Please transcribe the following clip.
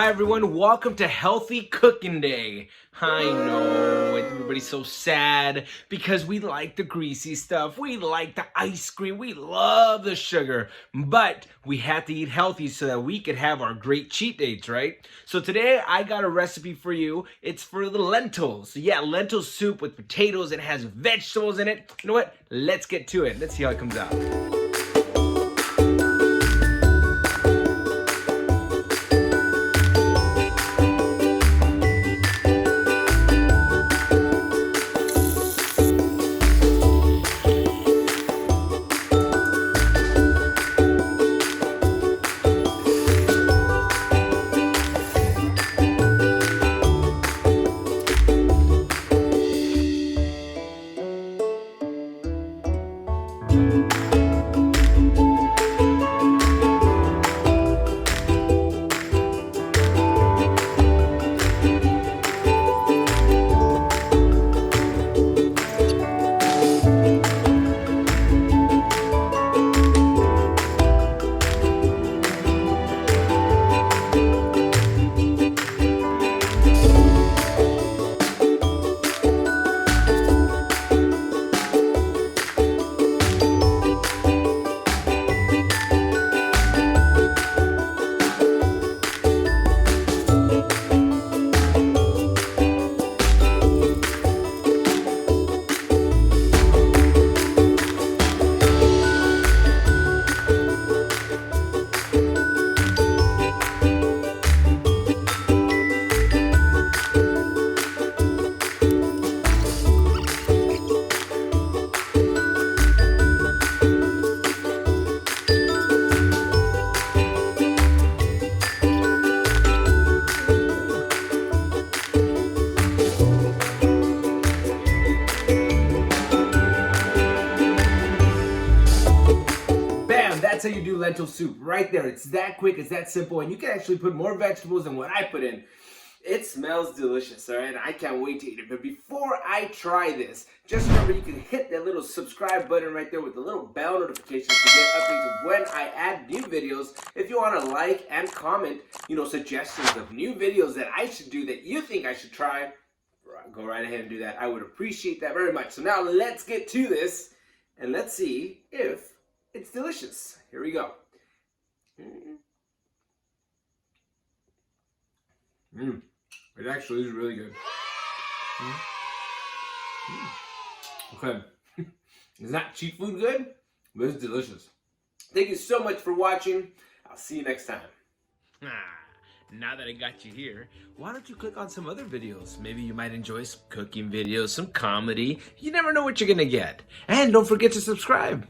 Hi everyone, welcome to Healthy Cooking Day. I know, everybody's so sad because we like the greasy stuff, we like the ice cream, we love the sugar, but we have to eat healthy so that we could have our great cheat days, right? So today I got a recipe for you. It's for the lentils. Yeah, lentil soup with potatoes. It has vegetables in it. You know what? Let's get to it. Let's see how it comes out. That's how you do lentil soup right there. It's that quick, it's that simple, and you can actually put more vegetables than what I put in. It smells delicious, all right? I can't wait to eat it. But before I try this, just remember you can hit that little subscribe button right there with the little bell notifications to get updates of when I add new videos. If you want to like and comment, suggestions of new videos that I should do that you think I should try, go right ahead and do that. I would appreciate that very much. So now let's get to this, and let's see if it's delicious. Here we go. It actually is really good. Okay. It's not cheap food good, but it's delicious. Thank you so much for watching. I'll see you next time. Now that I got you here, why don't you click on some other videos? Maybe you might enjoy some cooking videos, some comedy. You never know what you're gonna get. And don't forget to subscribe.